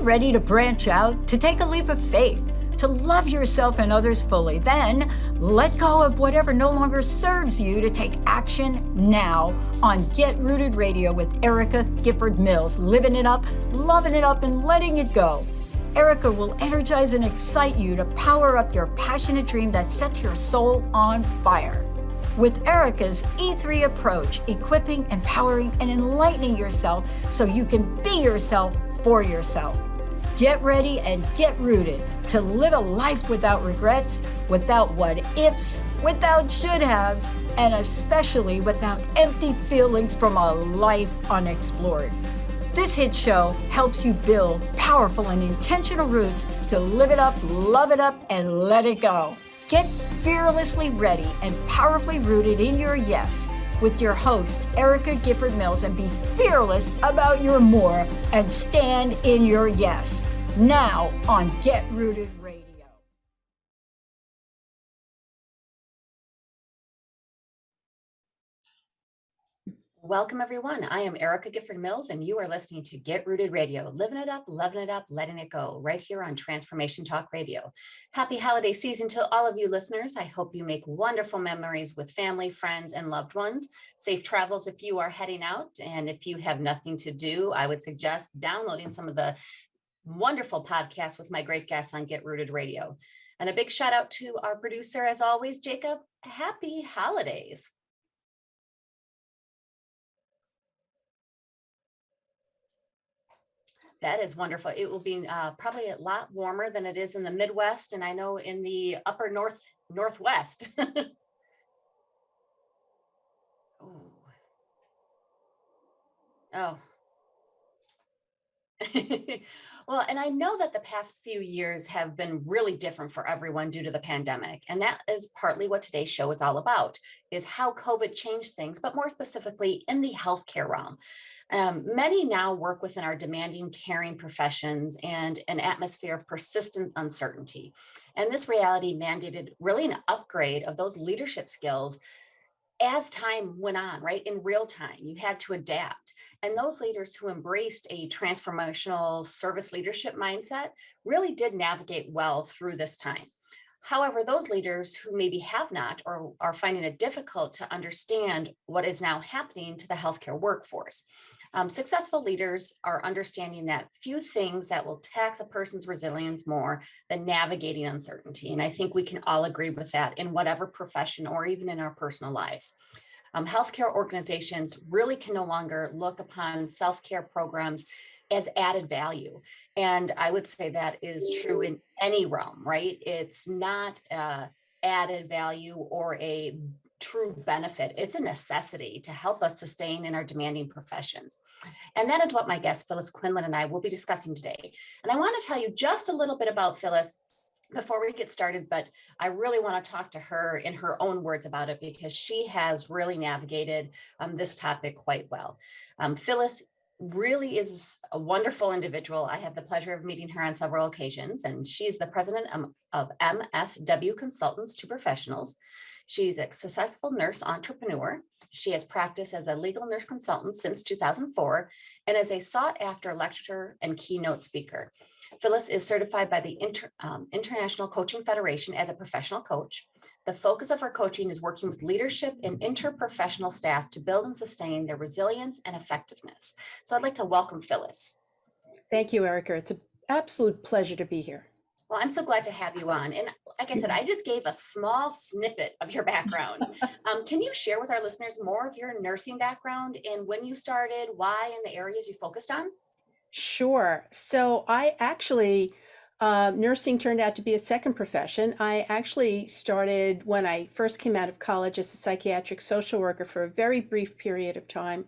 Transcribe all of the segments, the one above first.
ready to branch out, to take a leap of faith, to love yourself and others fully? Then let go of whatever no longer serves you to take action now on Get Rooted Radio with Erica Gifford Mills, living it up, loving it up, and letting it go. Erica will energize and excite you to power up your passionate dream that sets your soul on fire. With Erica's E3 approach, equipping, empowering, and enlightening yourself so you can be yourself for yourself. Get ready and get rooted to live a life without regrets, without what ifs, without should haves, and especially without empty feelings from a life unexplored. This hit show helps you build powerful and intentional roots to live it up, love it up, and let it go. Get fearlessly ready and powerfully rooted in your yes with your host, Erica Gifford Mills, and be fearless about your more and stand in your yes. Now on Get Rooted Radio. Welcome, everyone. I am Erica Gifford Mills, and you are listening to Get Rooted Radio, living it up, loving it up, letting it go, right here on Transformation Talk Radio. Happy holiday season to all of you listeners. I hope you make wonderful memories with family, friends, and loved ones. Safe travels if you are heading out. And if you have nothing to do, I would suggest downloading some of the wonderful podcasts with my great guests on Get Rooted Radio. And a big shout out to our producer, as always, Jacob. Happy holidays. That is wonderful. It will be probably a lot warmer than it is in the Midwest, and I know in the upper northwest. Oh. Well, and I know that the past few years have been really different for everyone due to the pandemic. And that is partly what today's show is all about, is how COVID changed things, but more specifically in the healthcare realm. Many now work within our demanding, caring professions and an atmosphere of persistent uncertainty. And this reality mandated really an upgrade of those leadership skills as time went on, right? In real time, you had to adapt. And those leaders who embraced a transformational service leadership mindset really did navigate well through this time. However, those leaders who maybe have not or are finding it difficult to understand what is now happening to the healthcare workforce. Successful leaders are understanding that few things that will tax a person's resilience more than navigating uncertainty. And I think we can all agree with that in whatever profession or even in our personal lives. Healthcare organizations really can no longer look upon self-care programs as added value. And I would say that is true in any realm, right? It's not added value or a true benefit. It's a necessity to help us sustain in our demanding professions. And that is what my guest, Phyllis Quinlan, and I will be discussing today. And I want to tell you just a little bit about Phyllis before we get started, but I really want to talk to her in her own words about it because she has really navigated this topic quite well. Phyllis really is a wonderful individual. I have the pleasure of meeting her on several occasions, and she's the president of MFW Consultants to Professionals. She's a successful nurse entrepreneur. She has practiced as a legal nurse consultant since 2004 and is a sought-after lecturer and keynote speaker. Phyllis is certified by the International Coaching Federation as a professional coach. The focus of her coaching is working with leadership and interprofessional staff to build and sustain their resilience and effectiveness. So I'd like to welcome Phyllis. Thank you, Erica. It's an absolute pleasure to be here. Well, I'm so glad to have you on. And like I said, I just gave a small snippet of your background. Can you share with our listeners more of your nursing background and when you started, why, and the areas you focused on? Sure. So I actually, nursing turned out to be a second profession. I actually started when I first came out of college as a psychiatric social worker for a very brief period of time.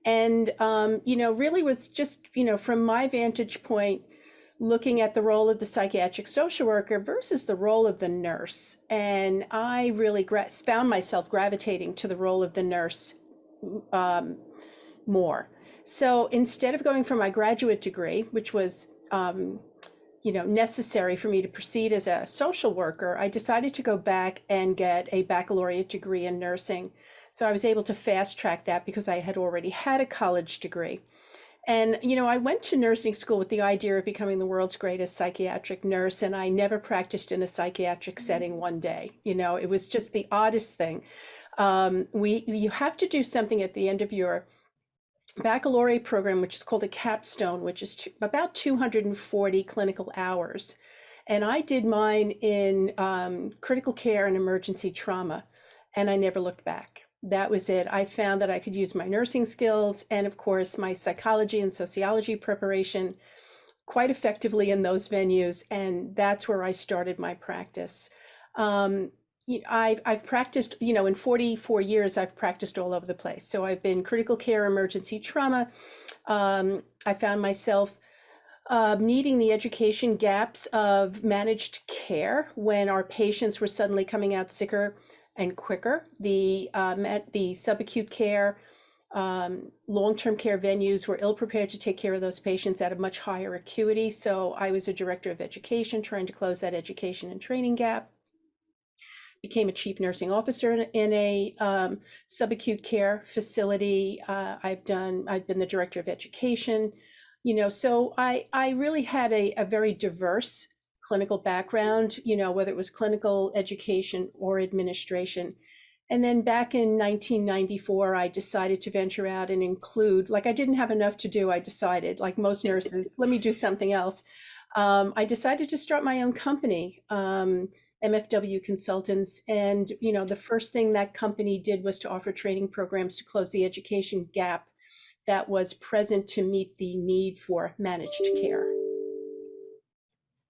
And, really was just, from my vantage point, looking at the role of the psychiatric social worker versus the role of the nurse. And I really found myself gravitating to the role of the nurse more. So instead of going for my graduate degree, which was, necessary for me to proceed as a social worker, I decided to go back and get a baccalaureate degree in nursing. So I was able to fast track that because I had already had a college degree. And, I went to nursing school with the idea of becoming the world's greatest psychiatric nurse, and I never practiced in a psychiatric setting one day. It was just the oddest thing. You have to do something at the end of your baccalaureate program, which is called a capstone, which is about 240 clinical hours. And I did mine in critical care and emergency trauma, and I never looked back. That was it. I found that I could use my nursing skills and, of course, my psychology and sociology preparation quite effectively in those venues, and that's where I started my practice. I've practiced, in 44 years, I've practiced all over the place. So I've been critical care, emergency trauma. I found myself meeting the education gaps of managed care when our patients were suddenly coming out sicker and quicker. The subacute care, long-term care venues were ill-prepared to take care of those patients at a much higher acuity. So I was a director of education trying to close that education and training gap. Became a chief nursing officer in a subacute care facility. I've been the director of education. So I really had a very diverse clinical background, whether it was clinical education or administration. And then back in 1994, I decided to venture out and include, like I didn't have enough to do, I decided, like most nurses, let me do something else. I decided to start my own company, MFW Consultants. And, the first thing that company did was to offer training programs to close the education gap that was present to meet the need for managed care.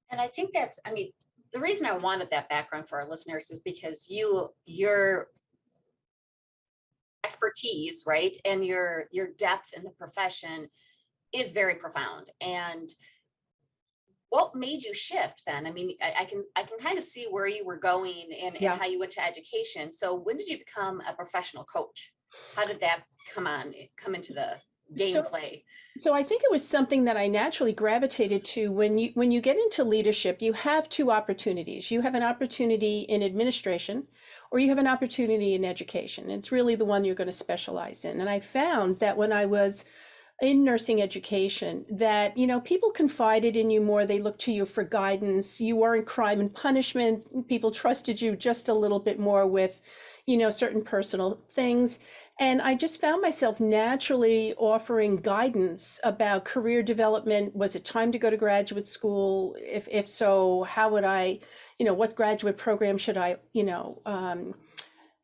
And I think the reason I wanted that background for our listeners is because your expertise, right, and your depth in the profession is very profound. And what made you shift then? I can kind of see where you were going and how you went to education. So when did you become a professional coach? How did that come into the gameplay? So I think it was something that I naturally gravitated to. When you get into leadership, you have two opportunities. You have an opportunity in administration, or you have an opportunity in education. It's really the one you're going to specialize in. And I found that when I was in nursing education, that, people confided in you more. They looked to you for guidance. You weren't crime and punishment. People trusted you just a little bit more with, certain personal things. And I just found myself naturally offering guidance about career development. Was it time to go to graduate school? If so, how would I, what graduate program should I,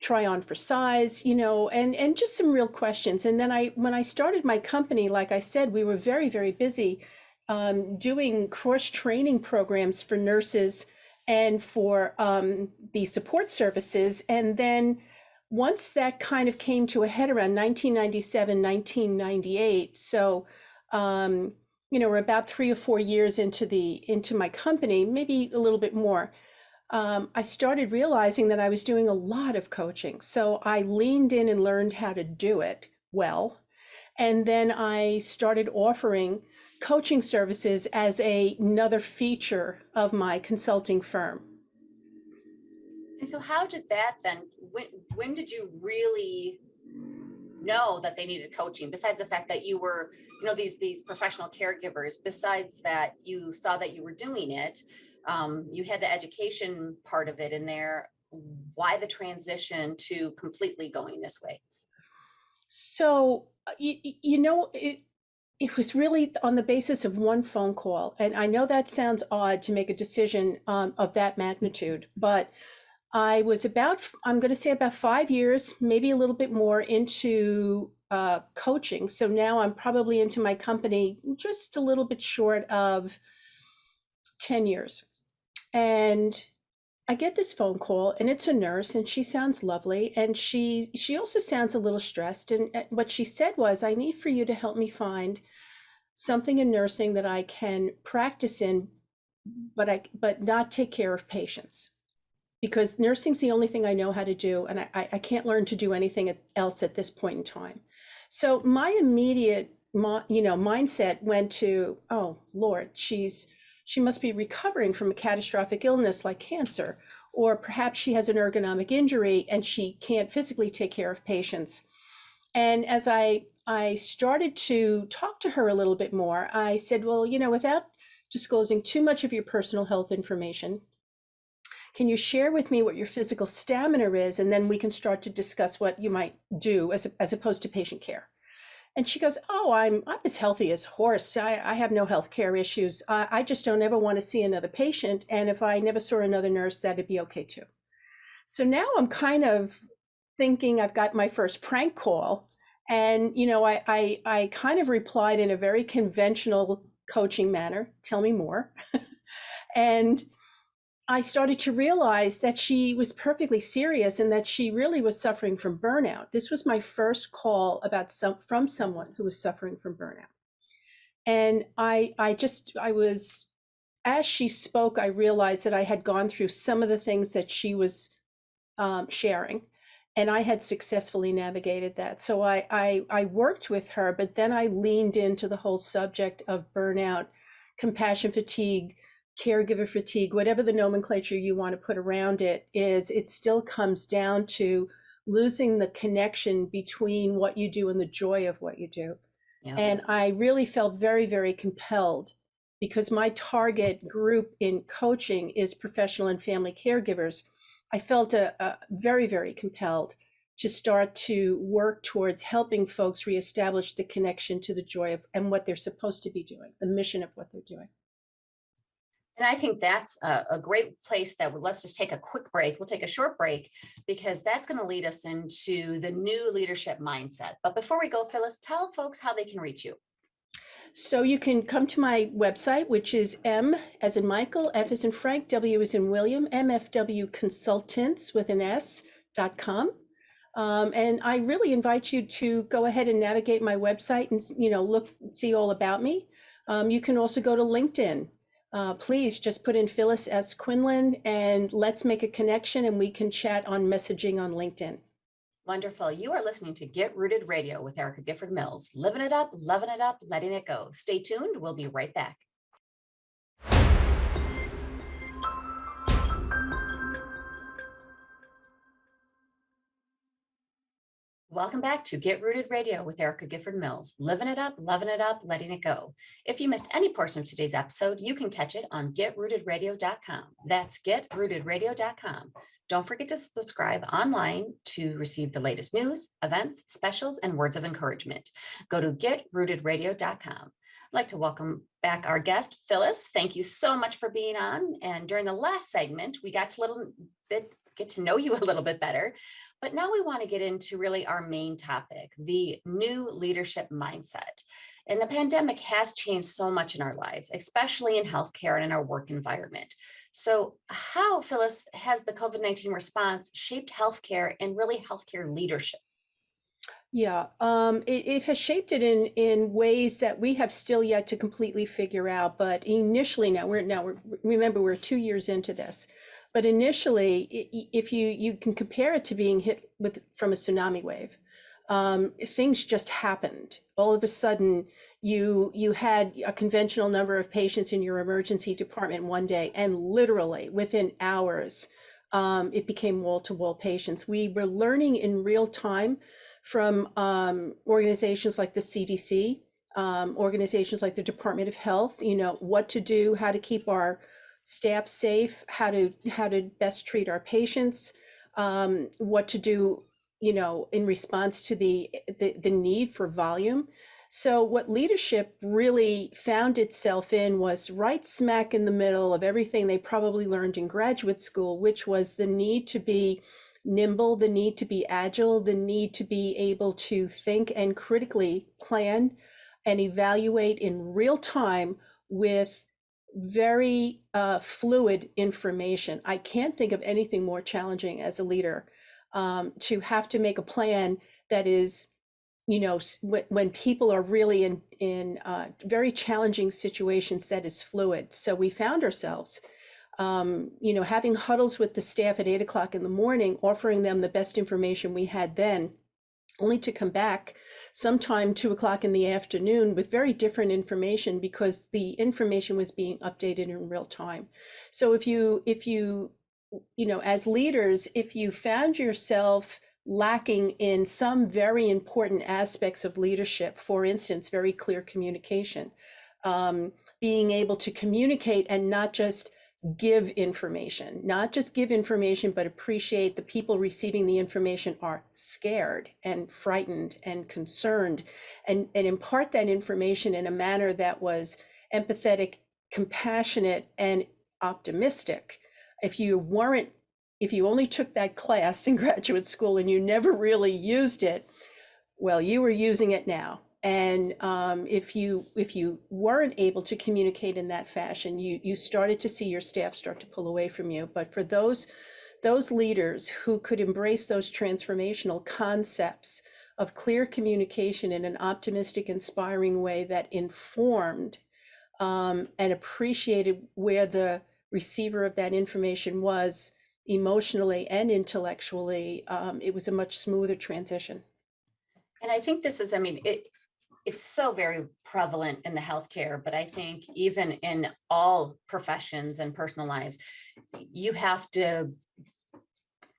try on for size, and just some real questions. And then when I started my company, like I said, we were very, very busy doing cross-training programs for nurses and for the support services. And then once that kind of came to a head around 1997, 1998, so we're about 3 or 4 years into my company, maybe a little bit more. I started realizing that I was doing a lot of coaching. So I leaned in and learned how to do it well. And then I started offering coaching services as another feature of my consulting firm. And so how did that then, when did you really know that they needed coaching, besides the fact that you were, these professional caregivers, besides that you saw that you were doing it, you had the education part of it in there. Why the transition to completely going this way? So, it was really on the basis of one phone call. And I know that sounds odd to make a decision of that magnitude, but I was I'm going to say about 5 years, maybe a little bit more into coaching. So now I'm probably into my company just a little bit short of 10 years. And I get this phone call, and it's a nurse, and she sounds lovely. And she also sounds a little stressed. And what she said was, I need for you to help me find something in nursing that I can practice in, but not take care of patients. Because nursing's the only thing I know how to do, and I can't learn to do anything else at this point in time. So my immediate, mindset went to, oh Lord, she must be recovering from a catastrophic illness like cancer, or perhaps she has an ergonomic injury and she can't physically take care of patients. And as I started to talk to her a little bit more, I said, well, without disclosing too much of your personal health information, can you share with me what your physical stamina is? And then we can start to discuss what you might do as opposed to patient care. And she goes, oh, I'm as healthy as a horse. I have no health care issues. I just don't ever want to see another patient. And if I never saw another nurse, that'd be okay too. So now I'm kind of thinking I've got my first prank call. And, I kind of replied in a very conventional coaching manner, tell me more. And I started to realize that she was perfectly serious and that she really was suffering from burnout. This was my first call from someone who was suffering from burnout. And I was, as she spoke, I realized that I had gone through some of the things that she was sharing, and I had successfully navigated that. So I worked with her, but then I leaned into the whole subject of burnout, compassion fatigue, caregiver fatigue, whatever the nomenclature you want to put around it is, it still comes down to losing the connection between what you do and the joy of what you do. Yeah. And I really felt very, very compelled, because my target group in coaching is professional and family caregivers. I felt very, very compelled to start to work towards helping folks reestablish the connection to the joy of and what they're supposed to be doing, the mission of what they're doing. And I think that's a great place let's just take a quick break. We'll take a short break, because that's going to lead us into the new leadership mindset. But before we go, Phyllis, tell folks how they can reach you. So you can come to my website, which is M as in Michael, F as in Frank, W as in William, MFW Consultants with an S.com. And I really invite you to go ahead and navigate my website and, see all about me. You can also go to LinkedIn. Please just put in Phyllis S. Quinlan and let's make a connection, and we can chat on messaging on LinkedIn. Wonderful. You are listening to Get Rooted Radio with Erica Gifford Mills. Living it up, loving it up, letting it go. Stay tuned. We'll be right back. Welcome back to Get Rooted Radio with Erica Gifford Mills. Living it up, loving it up, letting it go. If you missed any portion of today's episode, you can catch it on getrootedradio.com. That's getrootedradio.com. Don't forget to subscribe online to receive the latest news, events, specials, and words of encouragement. Go to getrootedradio.com. I'd like to welcome back our guest, Phyllis. Thank you so much for being on. And during the last segment, we got to get to know you a little bit better. But now we want to get into really our main topic, the new leadership mindset. And the pandemic has changed so much in our lives, especially in healthcare and in our work environment. So how, Phyllis, has the COVID-19 response shaped healthcare and really healthcare leadership? Yeah, it has shaped it in ways that we have still yet to completely figure out. But initially, remember, we're 2 years into this. But initially, if you can compare it to being hit from a tsunami wave, things just happened. All of a sudden, you had a conventional number of patients in your emergency department one day, and literally within hours, it became wall-to-wall patients. We were learning in real time from organizations like the CDC, organizations like the Department of Health, what to do, how to keep our staff safe, how to best treat our patients, what to do, in response to the need for volume. So what leadership really found itself in was right smack in the middle of everything they probably learned in graduate school, which was the need to be nimble, the need to be agile, the need to be able to think and critically plan and evaluate in real time with very fluid information. I can't think of anything more challenging as a leader, to have to make a plan that is, when people are really in very challenging situations, that is fluid. So we found ourselves, having huddles with the staff at 8 o'clock in the morning, offering them the best information we had then, only to come back sometime 2 o'clock in the afternoon with very different information, because the information was being updated in real time. So if you as leaders, if you found yourself lacking in some very important aspects of leadership. For instance, very clear communication, being able to communicate and not just give information, but appreciate the people receiving the information are scared and frightened and concerned, and impart that information in a manner that was empathetic, compassionate, and optimistic. If you only took that class in graduate school and you never really used it, well, you were using it now. And if you weren't able to communicate in that fashion, you started to see your staff start to pull away from you. But for those leaders who could embrace those transformational concepts of clear communication in an optimistic, inspiring way that informed and appreciated where the receiver of that information was emotionally and intellectually, it was a much smoother transition. And I think this is, I mean, it's so very prevalent in the healthcare, but I think even in all professions and personal lives, you have to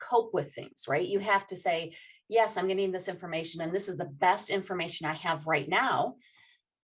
cope with things, right? You have to say, yes, I'm getting this information and this is the best information I have right now,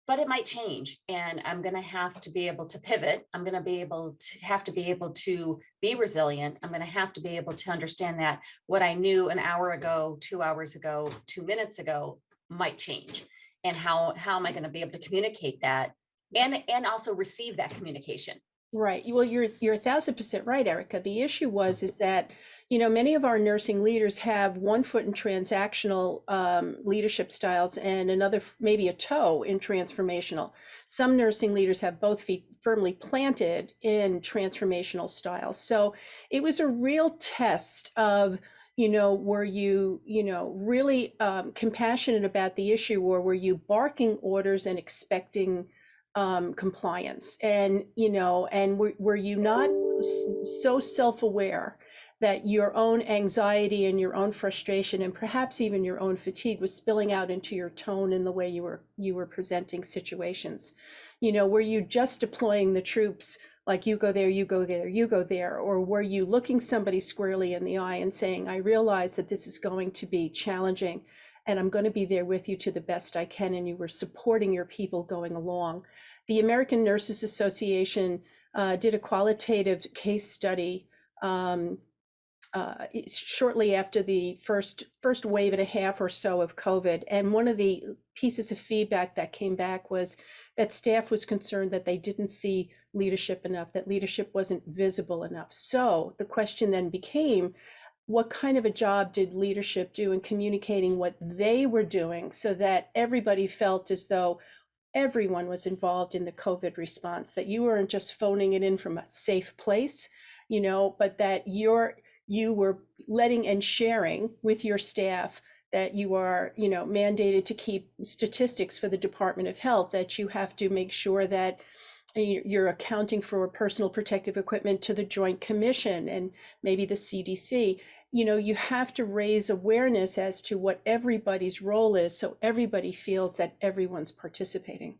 but it might change and I'm going to have to be able to pivot. I'm going to have to be able to be resilient. I'm going to have to be able to understand that what I knew an hour ago, 2 hours ago, 2 minutes ago might change. And how am I going to be able to communicate that and also receive that communication? Right. Well, you're 1,000% right, Erica. The issue is that, many of our nursing leaders have one foot in transactional leadership styles and another, maybe a toe in transformational. Some nursing leaders have both feet firmly planted in transformational styles. So it was a real test of, were you, really compassionate about the issue, or were you barking orders and expecting compliance? And, and were you not so self-aware that your own anxiety and your own frustration and perhaps even your own fatigue was spilling out into your tone and the way you were presenting situations? Were you just deploying the troops like you go there, you go there, you go there? Or were you looking somebody squarely in the eye and saying, I realize that this is going to be challenging and I'm going to be there with you to the best I can, and you were supporting your people going along? The American Nurses Association did a qualitative case study shortly after the first wave and a half or so of COVID. And one of the pieces of feedback that came back was that staff was concerned that they didn't see leadership enough, that leadership wasn't visible enough. So the question then became, what kind of a job did leadership do in communicating what they were doing so that everybody felt as though everyone was involved in the COVID response, that you weren't just phoning it in from a safe place, but that you were letting and sharing with your staff that you are, mandated to keep statistics for the Department of Health, that you have to make sure that you're accounting for personal protective equipment to the Joint Commission and maybe the CDC. You have to raise awareness as to what everybody's role is, so everybody feels that everyone's participating.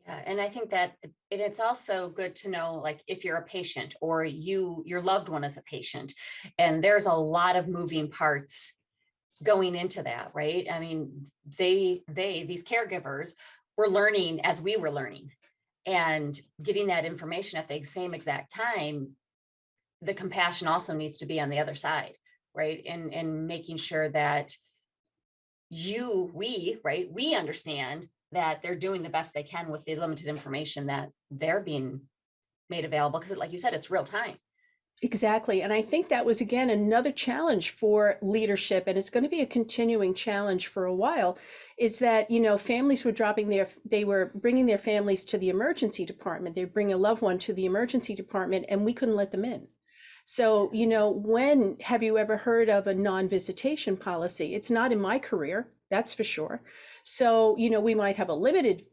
Yeah, and I think that it's also good to know, like, if you're a patient or your loved one is a patient, and there's a lot of moving parts going into that, right? I mean, these caregivers were learning as we were learning, and getting that information at the same exact time. The compassion also needs to be on the other side, right? And making sure that we understand that they're doing the best they can with the limited information that they're being made available, because like you said, it's real time. Exactly. And I think that was, again, another challenge for leadership, and it's going to be a continuing challenge for a while, is that, families were they were bringing their families to the emergency department. They bring a loved one to the emergency department and we couldn't let them in. So, when have you ever heard of a non-visitation policy? It's not in my career, that's for sure. So, we might have a limited,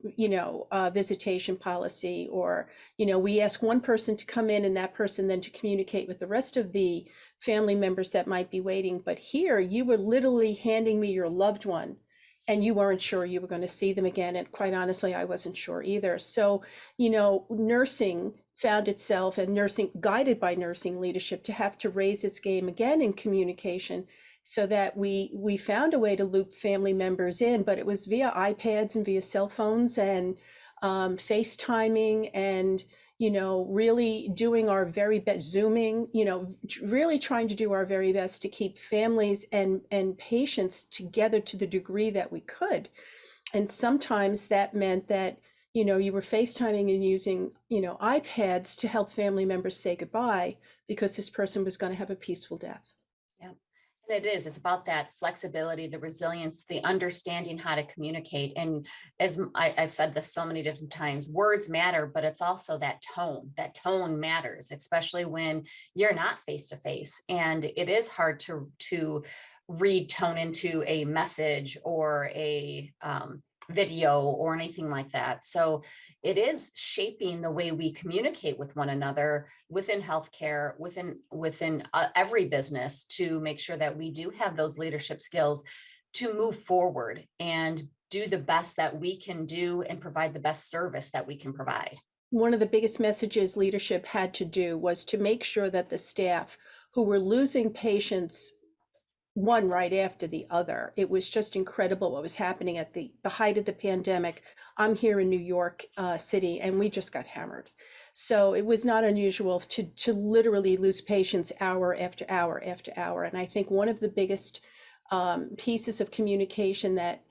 visitation policy, or, we ask one person to come in and that person then to communicate with the rest of the family members that might be waiting. But here you were literally handing me your loved one and you weren't sure you were going to see them again. And quite honestly, I wasn't sure either. So, nursing found itself, and nursing, guided by nursing leadership, to have to raise its game again in communication, so that we found a way to loop family members in, but it was via iPads and via cell phones and FaceTiming, and really doing our very best, Zooming, really trying to do our very best to keep families and patients together to the degree that we could. And sometimes that meant that, you were FaceTiming and using, iPads to help family members say goodbye because this person was going to have a peaceful death. Yeah. And it's about that flexibility, the resilience, the understanding how to communicate. And as I've said this so many different times, words matter, but it's also that tone. That tone matters, especially when you're not face to face. And it is hard to read tone into a message or a video or anything like that. So it is shaping the way we communicate with one another within healthcare, within every business, to make sure that we do have those leadership skills to move forward and do the best that we can do and provide the best service that we can provide. One of the biggest messages leadership had to do was to make sure that the staff who were losing patients one right after the other. It was just incredible what was happening at the height of the pandemic. I'm here in New York City, and we just got hammered. So it was not unusual to literally lose patients hour after hour after hour. And I think one of the biggest pieces of communication that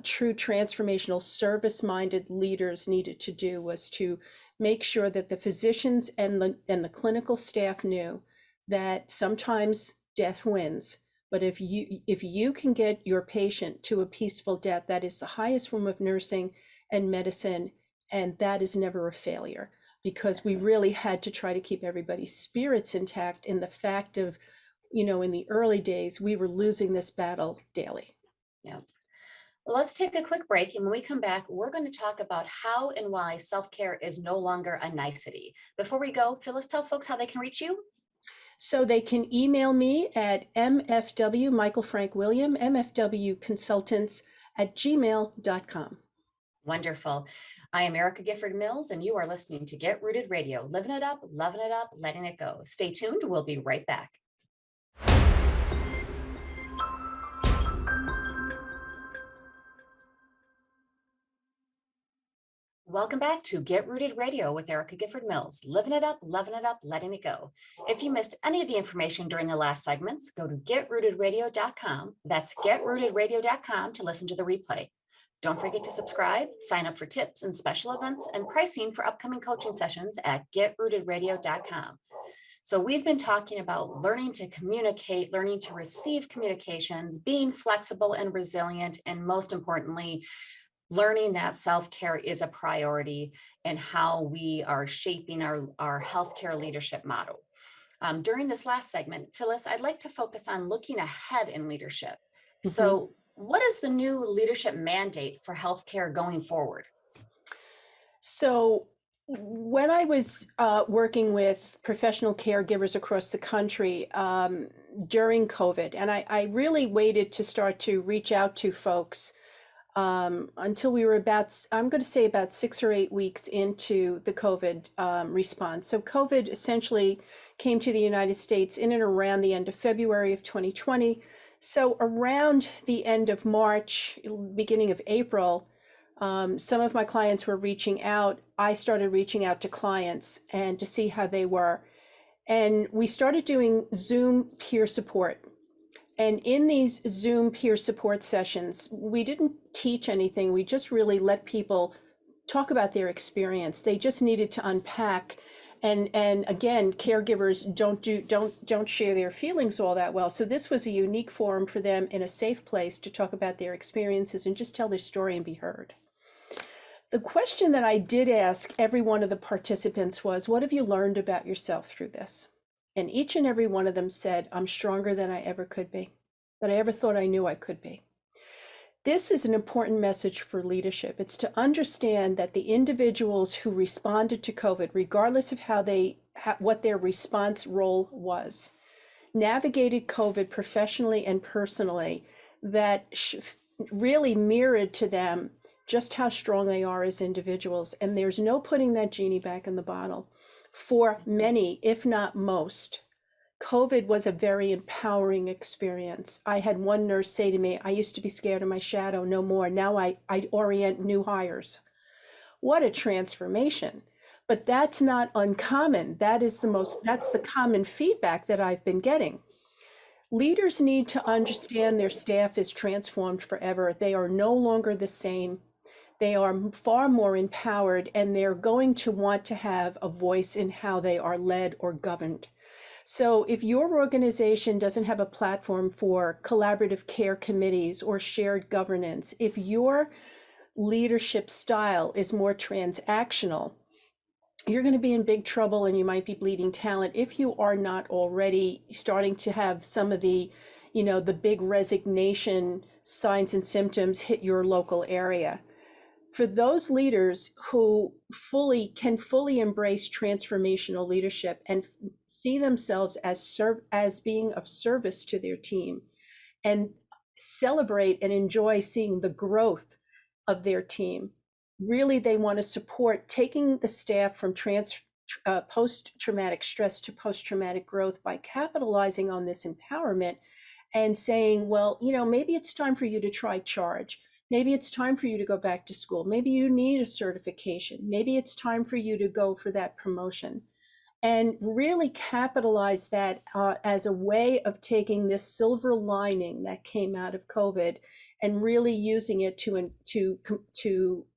true transformational service-minded leaders needed to do was to make sure that the physicians and the clinical staff knew that sometimes death wins. But if you can get your patient to a peaceful death, that is the highest form of nursing and medicine, and that is never a failure, because we really had to try to keep everybody's spirits intact in the fact of, in the early days, we were losing this battle daily. Yeah. Well, let's take a quick break, and when we come back, we're going to talk about how and why self-care is no longer a nicety. Before we go, Phyllis, tell folks how they can reach you. So they can email me at mfw, Michael Frank William, mfwconsultants@gmail.com. Wonderful. I am Erica Gifford Mills, and you are listening to Get Rooted Radio, living it up, loving it up, letting it go. Stay tuned. We'll be right back. Welcome back to Get Rooted Radio with Erica Gifford Mills, living it up, loving it up, letting it go. If you missed any of the information during the last segments, go to getrootedradio.com. That's getrootedradio.com to listen to the replay. Don't forget to subscribe, sign up for tips and special events and pricing for upcoming coaching sessions at getrootedradio.com. So we've been talking about learning to communicate, learning to receive communications, being flexible and resilient, and most importantly, learning that self-care is a priority and how we are shaping our healthcare leadership model. During this last segment, Phyllis, I'd like to focus on looking ahead in leadership. Mm-hmm. So what is the new leadership mandate for healthcare going forward? So when I was working with professional caregivers across the country during COVID, and I really waited to start to reach out to folks until we were about 6 or 8 weeks into the COVID response. So COVID essentially came to the United States in and around the end of February of 2020. So around the end of March, beginning of April, some of my clients were reaching out. I started reaching out to clients and to see how they were. And we started doing Zoom peer support. And in these Zoom peer support sessions, we didn't teach anything. We just really let people talk about their experience. They just needed to unpack. And again, caregivers don't share their feelings all that well. So this was a unique forum for them in a safe place to talk about their experiences and just tell their story and be heard. The question that I did ask every one of the participants was, what have you learned about yourself through this? And each and every one of them said, I'm stronger than I ever could be, than I ever thought I knew I could be. This is an important message for leadership. It's to understand that the individuals who responded to COVID, regardless of what their response role was, navigated COVID professionally and personally, that really mirrored to them just how strong they are as individuals. And there's no putting that genie back in the bottle. For many, if not most, COVID was a very empowering experience. I had one nurse say to me, I used to be scared of my shadow, no more. Now I orient new hires. What a transformation. But that's not uncommon. That's the common feedback that I've been getting. Leaders need to understand their staff is transformed forever. They are no longer the same. They are far more empowered, and they're going to want to have a voice in how they are led or governed. So if your organization doesn't have a platform for collaborative care committees or shared governance, if your leadership style is more transactional, you're going to be in big trouble, and you might be bleeding talent if you are not already starting to have some of the, the big resignation signs and symptoms hit your local area. For those leaders who can fully embrace transformational leadership and see themselves as being of service to their team, and celebrate and enjoy seeing the growth of their team, really they want to support taking the staff from post-traumatic stress to post-traumatic growth by capitalizing on this empowerment and saying, well, maybe it's time for you to try charge. Maybe it's time for you to go back to school. Maybe you need a certification. Maybe it's time for you to go for that promotion. And really capitalize that as a way of taking this silver lining that came out of COVID and really using it to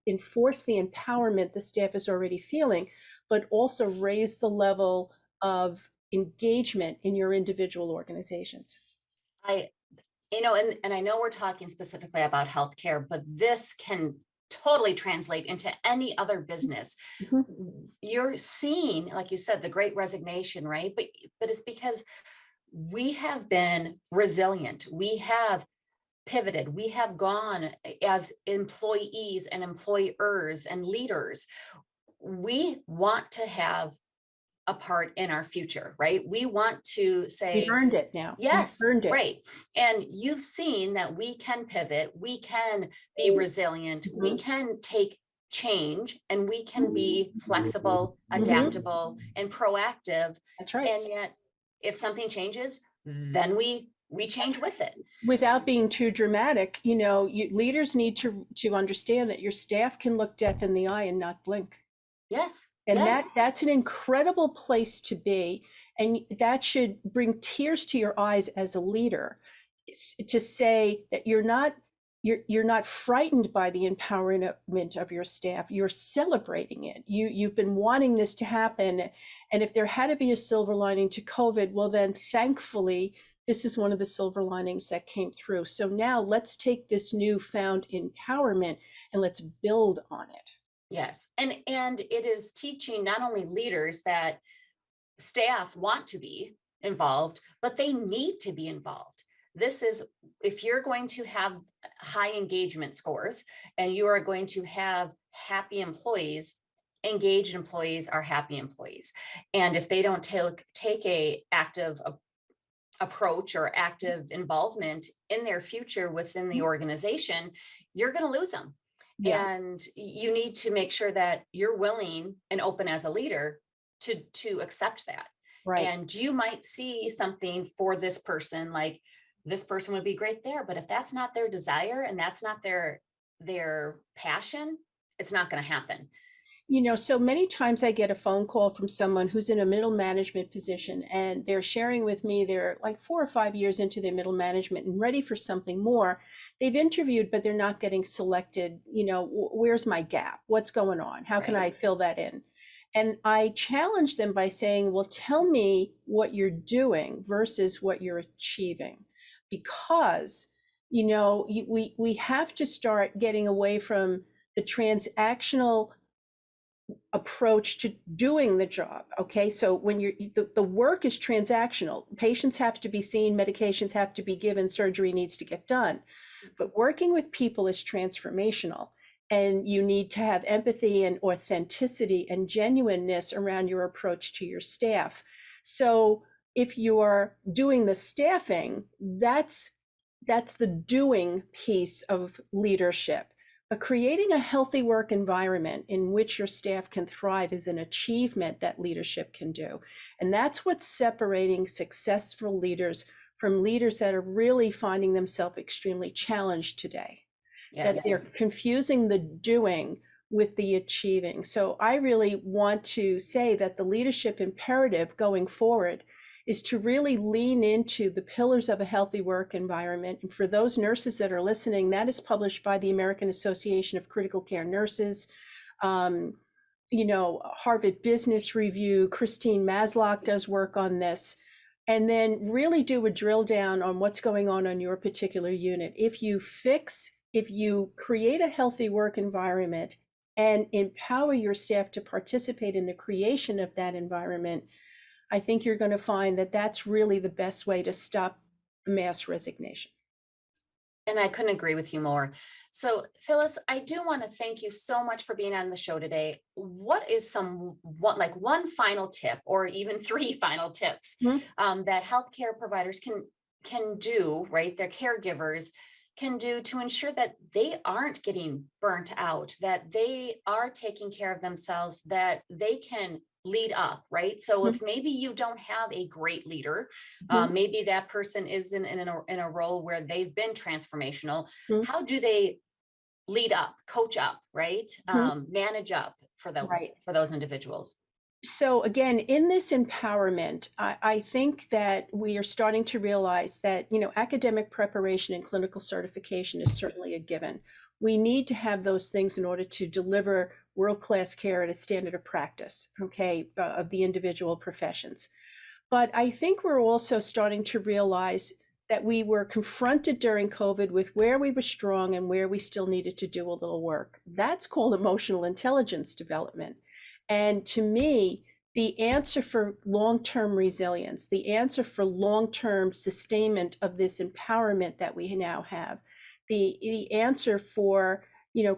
enforce the empowerment the staff is already feeling, but also raise the level of engagement in your individual organizations. And I know we're talking specifically about healthcare, but this can totally translate into any other business. Mm-hmm. You're seeing, like you said, the great resignation, right? But it's because we have been resilient. We have pivoted. We have gone as employees and employers and leaders. We want to have a part in our future, right? We want to say, you've earned it now. Yes, you've earned it. Right. And you've seen that we can pivot, we can be resilient, Mm-hmm. we can take change, and we can be flexible, adaptable, and proactive. That's right. And yet, if something changes, then we change with it. Without being too dramatic, leaders need to understand that your staff can look death in the eye and not blink. Yes. And yes. that's an incredible place to be. And that should bring tears to your eyes as a leader, to say that you're not frightened by the empowerment of your staff. You're celebrating it. You've been wanting this to happen. And if there had to be a silver lining to COVID, well, then thankfully, this is one of the silver linings that came through. So now let's take this newfound empowerment and let's build on it. Yes. And it is teaching not only leaders that staff want to be involved, but they need to be involved. This is, if you're going to have high engagement scores and you are going to have happy employees, engaged employees are happy employees. And if they don't take a active approach or active involvement in their future within the organization, you're going to lose them. Yeah. And you need to make sure that you're willing and open as a leader to accept that. Right. And you might see something for this person, like this person would be great there, but if that's not their desire and that's not their passion, it's not going to happen. So many times I get a phone call from someone who's in a middle management position, and they're sharing with me they're like 4 or 5 years into their middle management and ready for something more. They've interviewed, but they're not getting selected. Where's my gap? What's going on? How can I fill that in? And I challenge them by saying, well, tell me what you're doing versus what you're achieving. Because, we have to start getting away from the transactional approach to doing the job. Okay, so when the work is transactional, patients have to be seen, medications have to be given, surgery needs to get done. But working with people is transformational, and you need to have empathy and authenticity and genuineness around your approach to your staff. So if you're doing the staffing, that's the doing piece of leadership. Creating a healthy work environment in which your staff can thrive is an achievement that leadership can do. And that's what's separating successful leaders from leaders that are really finding themselves extremely challenged today. That Yes. they're confusing the doing with the achieving. So I really want to say that the leadership imperative going forward is to really lean into the pillars of a healthy work environment. And for those nurses that are listening, that is published by the American Association of Critical Care Nurses. Harvard Business Review, Christine Maslock does work on this. And then really do a drill down on what's going on your particular unit. If you create a healthy work environment and empower your staff to participate in the creation of that environment, I think you're going to find that that's really the best way to stop mass resignation. And I couldn't agree with you more. So Phyllis, I do want to thank you so much for being on the show today. What is one final tip, or even 3 final tips that healthcare providers can do, right? Their caregivers can do to ensure that they aren't getting burnt out, that they are taking care of themselves, that they can lead up, right? So if maybe you don't have a great leader, maybe that person is in a role where they've been transformational, how do they lead up, coach up, right? Manage up for those individuals? So again, in this empowerment, I think that we are starting to realize that, academic preparation and clinical certification is certainly a given. We need to have those things in order to deliver world-class care at a standard of practice, of the individual professions. But I think we're also starting to realize that we were confronted during COVID with where we were strong and where we still needed to do a little work. That's called emotional intelligence development. And to me, the answer for long-term resilience, the answer for long-term sustainment of this empowerment that we now have, the answer for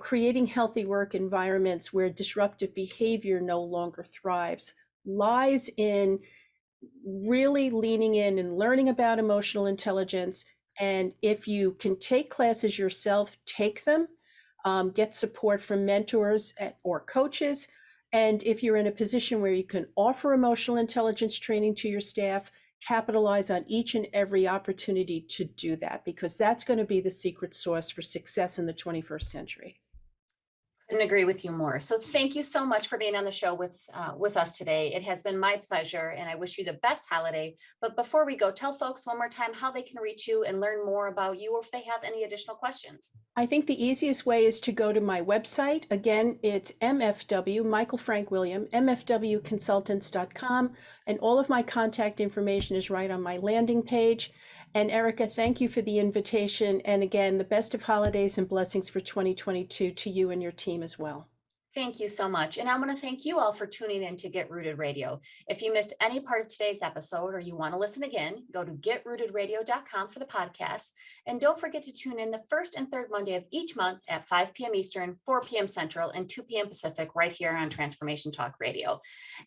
creating healthy work environments where disruptive behavior no longer thrives, lies in really leaning in and learning about emotional intelligence. And if you can take classes yourself, take them, get support from mentors or coaches. And if you're in a position where you can offer emotional intelligence training to your staff, capitalize on each and every opportunity to do that, because that's going to be the secret sauce for success in the 21st century. Couldn't agree with you more. So thank you so much for being on the show with us today. It has been my pleasure, and I wish you the best holiday. But before we go, tell folks one more time how they can reach you and learn more about you, or if they have any additional questions. I think the easiest way is to go to my website. Again, it's MFW, Michael Frank William, mfwconsultants.com, and all of my contact information is right on my landing page. And Erica, thank you for the invitation. And again, the best of holidays and blessings for 2022 to you and your team as well. Thank you so much. And I want to thank you all for tuning in to Get Rooted Radio. If you missed any part of today's episode or you want to listen again, go to getrootedradio.com for the podcast. And don't forget to tune in the first and third Monday of each month at 5 p.m. Eastern, 4 p.m. Central, and 2 p.m. Pacific right here on Transformation Talk Radio.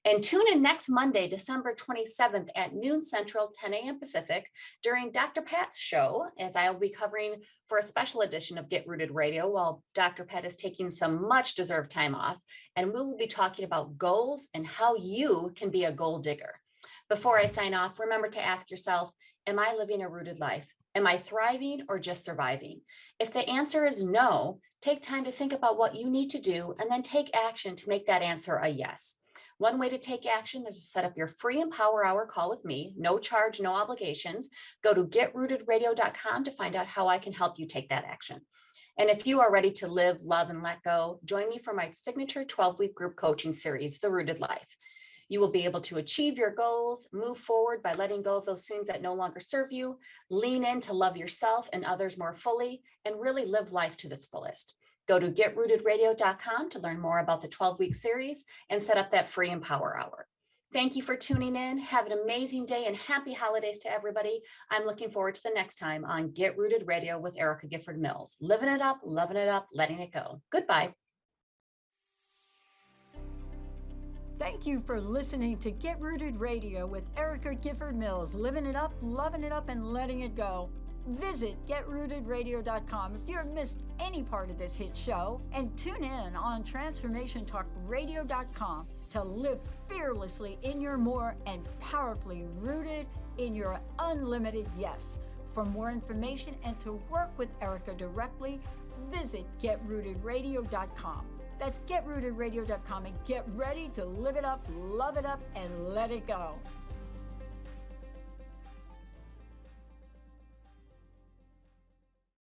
And tune in next Monday, December 27th at noon Central, 10 a.m. Pacific during Dr. Pat's show, as I'll be covering for a special edition of Get Rooted Radio while Dr. Pat is taking some much deserved time off, and we will be talking about goals and how you can be a goal digger. Before I sign off, remember to ask yourself, am I living a rooted life? Am I thriving or just surviving? If the answer is no, take time to think about what you need to do and then take action to make that answer a yes. One way to take action is to set up your free Empower Hour call with me, no charge, no obligations. Go to getrootedradio.com to find out how I can help you take that action. And if you are ready to live, love, and let go, join me for my signature 12-week group coaching series, The Rooted Life. You will be able to achieve your goals, move forward by letting go of those things that no longer serve you, lean in to love yourself and others more fully, and really live life to its fullest. Go to getrootedradio.com to learn more about the 12-week series and set up that free Empower Hour. Thank you for tuning in. Have an amazing day and happy holidays to everybody. I'm looking forward to the next time on Get Rooted Radio with Erica Gifford Mills. Living it up, loving it up, letting it go. Goodbye. Thank you for listening to Get Rooted Radio with Erica Gifford Mills. Living it up, loving it up, and letting it go. Visit GetRootedRadio.com if you've missed any part of this hit show, and tune in on TransformationTalkRadio.com to live fearlessly in your more and powerfully rooted in your unlimited yes. For more information and to work with Erica directly, visit GetRootedRadio.com. That's GetRootedRadio.com, and get ready to live it up, love it up, and let it go.